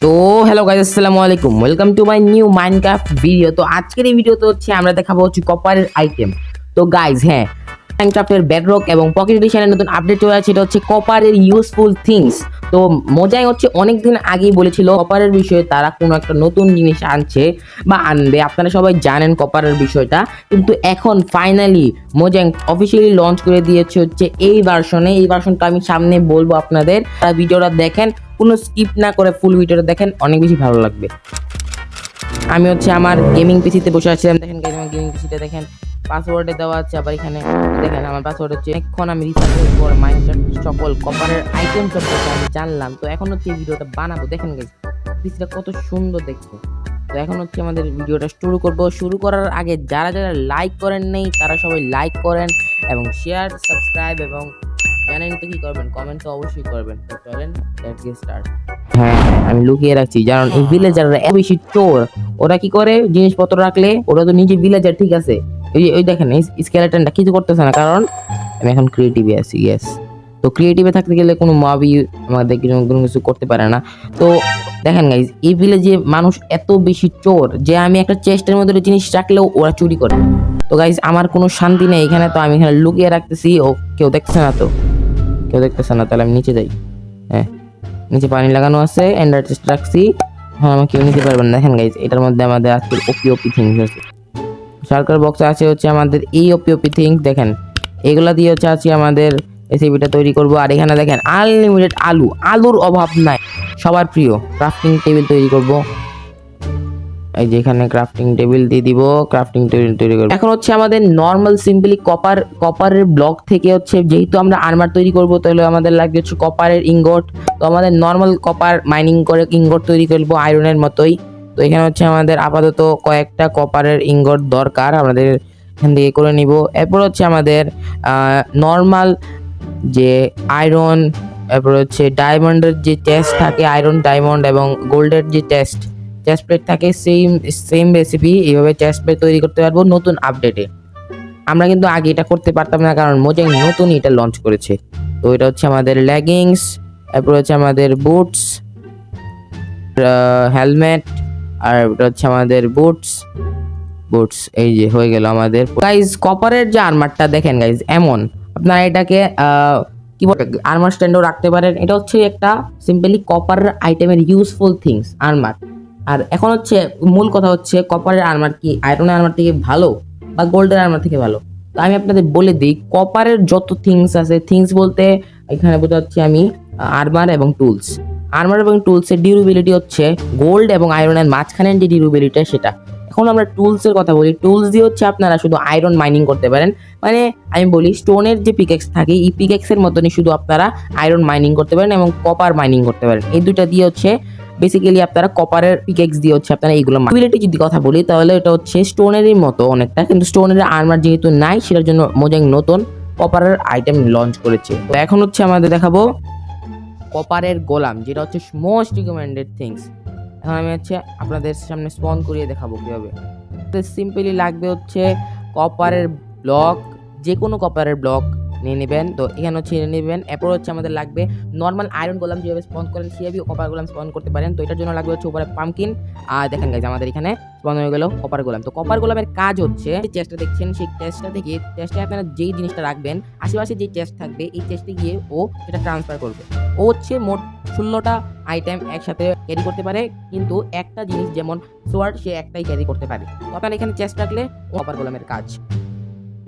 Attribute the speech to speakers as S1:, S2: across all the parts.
S1: তো hello guys, আসসালামু আলাইকুম, welcome to my new Minecraft video. তো আজকের এই ভিডিওতে আমরা দেখাবো কপারের আইটেম। তো গাইস, হ্যাঁ, মাইনক্রাফটের বেডরক এবং পকেট এডিশনের নতুন আপডেট চলে আসছে, এটা হচ্ছে কপারের ইউজফুল থিংস। তো মজাই হচ্ছে অনেকদিন আগেই বলেছিল কপারের বিষয়ে তারা কোনো একটা নতুন জিনিস আনছে বা আনবে। আপনারা সবাই জানেন কপারের বিষয়টা, কিন্তু এখন ফাইনালি মোজাং অফিসিয়ালি লঞ্চ করে দিয়েছে হচ্ছে এই ভার্সনে। এই ভার্সনটা আমি সামনে বলবো আপনাদের, ভিডিওটা দেখেন, কোনো স্কিপ না করে ফুল ভিডিওটা দেখেন, অনেক বেশি ভালো লাগবে। আমি আমার গেমিং পিসিতে বসে আছিলাম, দেখেন গাইস আমার গেমিং পিসিতে দেখেন পাসওয়ার্ডে দেওয়া আছে। আবার এখানে দেখেন আমার পাসওয়ার্ড হচ্ছে, এখন আমি রিসার্চের পর মাইনক্রাফট সকল কপারের আইটেম সম্পর্কে আমি জানলাম। তো এখন হচ্ছে এই ভিডিওটা বানাবো, দেখেন গাইস পিসিটা কত সুন্দর দেখতে। তো এখন আমাদের ভিডিওটা শুরু করব। শুরু করার আগে যারা যারা লাইক করেন নেই তারা সবাই লাইক করেন এবং শেয়ার, সাবস্ক্রাইব এবং জানেন তো কি করবেন, কমেন্ট তো অবশ্যই করবেন। তো চলেন লেটস গেট স্টার্ট। হ্যাঁ, আমি লুকিয়ে রাখছি, কারণ এই ভিলেজাররা এত বেশি চোর। ওরা কি করে, জিনিসপত্র রাখলে ওরা তো নিজে ভিলেজার, ঠিক আছে। ওই দেখেন স্কেলেটনটা কিছু করতেছে না, কারণ আমি এখন ক্রিয়েটিভে আছি। ইয়েস, তো ক্রিয়েটিভে থাকতে গেলে কোনো মবই আমাদের কোনো কিছু করতে পারে না। তো দেখেন গাইজ, এই ভিলেজে মানুষ এত বেশি চোর যে আমি একটা চেস্টের মধ্যে জিনিস রাখলেও ওরা চুরি করে। তো গাইজ আমার কোনো শান্তি নেই এখানে, তো আমি এখানে লুকিয়ে রাখতেছি। ও কেউ দেখছে না, তো কেউ দেখতেছে না, তাহলে আমি নিচে যাই। হ্যাঁ, নিচে পানি লাগানো আছে, এন্ডার চেস্ট রাখছি। হ্যাঁ, আমি কেউ নিতে পারবেন না। দেখেন গাইজ, এটার মধ্যে আমাদের আজকের ওপি থিংস আছে। সরকার বক্সে আছে আমাদের এই ওপি থিংস। দেখেন এগুলা দিয়ে আছে আমাদের রেসিপিটা তৈরি করব। আর এখানে দেখেন আনলিমিটেড আলুর অভাব নাই, সবার প্রিয় ক্রাফটিং টেবিল তৈরি করব। এই যে এখানে ক্রাফটিং টেবিল দিয়ে দিব, ক্রাফটিং টেবিল তৈরি করব। এখন আমাদের নরমাল সিম্পলি কপারের ব্লক থেকে যেহেতু আমরা আর্মার তৈরি করব, তাহলে আমাদের লাগবে কপারের ইনগট। তো আমাদের নরমাল কপার মাইনিং করে ইনগট তৈরি করব আয়রনের মতোই। তো এখানে আমাদের আপাতত কয়েকটা কপারের ইনগট দরকার, আমাদের এখান থেকে করে নিব। এরপর আমাদের নরমাল যে আয়রন, এরপর ডায়মন্ডের যে টেস্ট থাকে, আয়রন, ডায়মন্ড এবং গোল্ডের যে টেস্ট প্লেট থাকে, সেম রেসিপি এইভাবে টেস্ট প্লেট তৈরি করতে পারবো নতুন আপডেটে। আমরা কিন্তু আগে এটা করতে পারতাম না, কারণ মোজাং নতুন এটা লঞ্চ করেছে। তো এটা আমাদের লেগিংস, এরপর আমাদের বুটস, হেলমেট, আর এটা আমাদের বুটস। এই যে হয়ে গেল আমাদের। গাইজ কপারের যে আর্মারটা দেখেন গাইজ, এমন আপনারা এটাকে কি বলে আর্মার স্ট্যান্ডও রাখতে পারেন। এটা একটা সিম্পলি কপারের আইটেমের ইউজফুল থিংস আর্মার। আর এখন মূল কথা কপারের আর্মার কি আয়রনের আর্মার থেকে ভালো বা গোল্ডের আর্মার থেকে ভালো। তো আমি আপনাদের বলে দিই, কপারের যত থিংস আছে, থিংস বলতে এখানে বোঝাচ্ছি আমি আর্মার এবং টুলস। আর্মার এবং টুলসের ডিউরেবিলিটি গোল্ড এবং আয়রনের মাঝখানের যে ডিউরেবিলিটি সেটা। এখন আমরা টুলস এর কথা বলি, টুলস দিয়ে আপনারা শুধু আয়রন মাইনিং করতে পারেন। মানে আমি বলি স্টোনের যে পিকেক্স থাকে, এই পিকেক্সের মতনই শুধু আপনারা আয়রন মাইনিং করতে পারেন এবং কপার মাইনিং করতে পারেন। এই দুইটা দিয়ে বেসিক্যালি আপনারা কপারের পিকেক্স দিয়ে আপনারা এইগুলো মাইনিং। যদি কথা বলি তাহলে এটা স্টোনেরই মতো অনেকটা, কিন্তু স্টোনের আর্মার যেহেতু নাই, সেটার জন্য মোজাং নতুন কপারের আইটেম লঞ্চ করেছে। তো এখন আমাদের দেখাবো কপারের গোলাম, যেটা মোস্ট রিকমেন্ডেড থিংস। এখন আমি আপনাদের সামনে স্পন করিয়ে দেখাবো কিভাবে। সিম্পলি লাগবে কপারের ব্লক, যে কোনো কপারের ব্লক নিয়ে নেবেন। তো এখানে নিয়ে নেবেন। এরপর আমাদের লাগবে নর্মাল আয়রন গোলাম, যেভাবে স্পন করেন সেভাবে কপার গোলাম স্পন করতে পারেন। তো এটার জন্য লাগবে উপরে পামকিন। আর দেখেন গাইজ আমাদের এখানে স্পন হয়ে গেল কপার গোলাম। তো কপার গোলামের কাজ চেস্টটা দেখছেন, সেই চেস্টটা থেকে আপনারা যেই জিনিসটা রাখবেন, আশেপাশে যে চেস্ট থাকবে, এই চেস্টে গিয়ে ও সেটা ট্রান্সফার করবে। ও মোট 16টা আইটেম একসাথে ক্যারি করতে পারে, কিন্তু একটা জিনিস যেমন সোয়ার্ড সে একটাই ক্যারি করতে পারে। তো আপনারা এখানে চেস্ট রাখলে কপার গোলামের কাজ।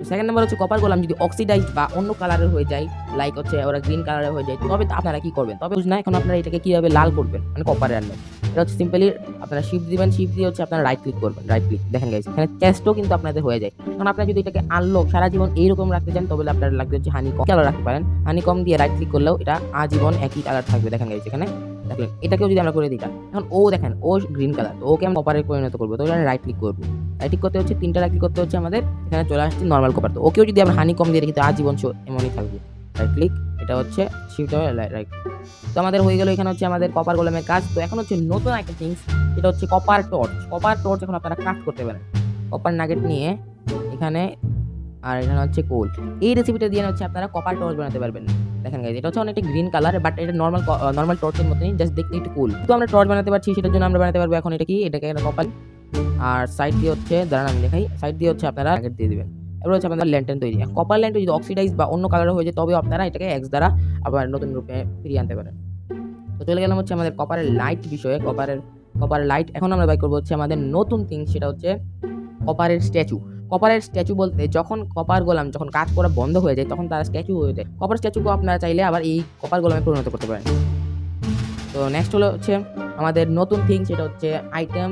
S1: সেকেন্ড নাম্বার কপার গোলাম যদি অক্সিডাইজ বা অন্য কালারের হয়ে যায়, লাইক ওরা গ্রিন কালারের হয়ে যায়, তবে আপনারা কি করবেন? তবে বুঝ না, এখন আপনারা এটাকে কিভাবে লাল করবেন, মানে কপারের আনবেন। এটা সিম্পলি আপনারা শিফট দিবেন, শিফট দিয়ে আপনারা রাইট ক্লিক করবেন, রাইট ক্লিক। দেখেন গাইস এখানে চেস্টও কিন্তু আপনাদের হয়ে যায়। এখন আপনারা যদি এটাকে আনলক সারা জীবন এইরকম রাখতে চান, তবে আপনারা লাগবে হানি কম কালার রাখতে পারেন। হানি কম দিয়ে রাইট ক্লিক করলেও এটা আজীবন একই কালার থাকবে। দেখেন গাইস এখানে দেখলেন, এটাকেও যদি আমরা করে দিই, এখন দেখেন গ্রিন কালার, তো ওকে আমি কপারে পরিণত করবো। তো রাইট ক্লিক করবো, রাইট ক্লিক করতে তিনটা রাইট ক্লিক করতে আমাদের এখানে চলে আসছে নর্মাল কপার। তো ওকেও যদি আমরা হানি কম দিয়ে রেখে আজীবন এমনই থাকবে। রাইট ক্লিক, এটা শিফট হয়ে রাইট। তো আমাদের হয়ে গেল এখানে আমাদের কপার গোলামের কাজ। তো এখন নতুন একটা থিংস, এটা কপার টর্চ। কপার টর্চ এখন আপনারা ক্রাফট করতে পারেন। কপার নাগেট নিয়ে এখানে, আর এখানে কোল। এই রেসিপিটা দিয়ে আপনারা কপার টর্চ বানাতে পারবেন। দেখেন গাইজ, এটা হচ্ছে অনেকটা গ্রিন কালার, বাট এটা নর্মাল টর্চের মতনই, জাস্ট দেখতে একটু কুল। তো আমরা টর্চ বানাতে পারছি, সেটার জন্য আমরা বানাতে পারবো এখন এটাকে একটা কপাল। আর সাইড দিয়ে হচ্ছে, দাঁড়ান আমি দেখাই, সাইড দিয়ে হচ্ছে আপনারা প্যাকেট দিয়ে দিবেন। এবার হচ্ছে আপনাদের ল্যান্টার্ন তৈরি। কপার ল্যান্টার্ন যদি অক্সিডাইজ বা অন্য কালার হয়ে যায়, তবে আপনারা এটাকে এক্স দ্বারা আবার নতুন রূপে ফিরিয়ে আনতে পারেন। তো চলে গেলাম হচ্ছে আমাদের কপারের লাইট বিষয়ে। কপারের লাইট এখন আমরা বাই করবো হচ্ছে আমাদের নতুন থিং, সেটা হচ্ছে কপারের স্ট্যাচু। কপারের স্ট্যাচু বলতে, যখন কপার গোলাম যখন কাজ করা বন্ধ হয়ে যায়, তখন তারা স্ট্যাচু হয়ে যায়। কপার স্ট্যাচুকে আপনারা চাইলে আবার এই কপার গোলামে পরিণত করতে পারেন। তো নেক্সট হলো হচ্ছে আমাদের নতুন থিং, সেটা হচ্ছে আইটেম,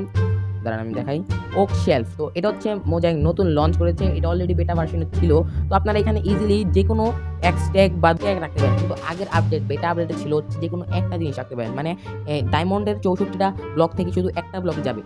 S1: দাঁড়ান আমি দেখাই, ওক শেলফ। তো এটা হচ্ছে মোজাইক নতুন লঞ্চ করেছে, এটা অলরেডি বেটা ভার্সনে ছিল। তো আপনারা এখানে ইজিলি যে কোনো এক স্ট্যাক বা ট্যাগ রাখতে পারেন, কিন্তু আগের বেটা আপডেটে ছিল হচ্ছে যে কোনো একটা জিনিস রাখতে পারেন, মানে ডায়মন্ডের 64টা ব্লক থেকে শুধু একটা ব্লক যাবে,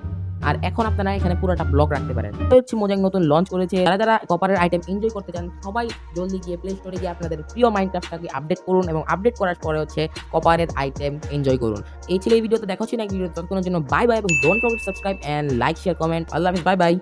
S1: আর এখন আপনারা এখানে পুরোটা ব্লক রাখতে পারেন। এটা হচ্ছে মোজাইক নতুন লঞ্চ করেছে। যারা কপারের আইটেম এনজয় করতে চান, সবাই জলদি গিয়ে প্লে স্টোরে গিয়ে আপনাদের প্রিয় মাইনক্রাফটটাকে আপডেট করুন, এবং আপডেট করার পরে হচ্ছে কপারের আইটেম এনজয় করুন। এই ছিল এই ভিডিওতে, দেখা হচ্ছে না ভিডিও, ততক্ষণের জন্য বাই বাই, এবং don't forget subscribe and like share comment. আল্লাহ হাফেজ, বাই বাই।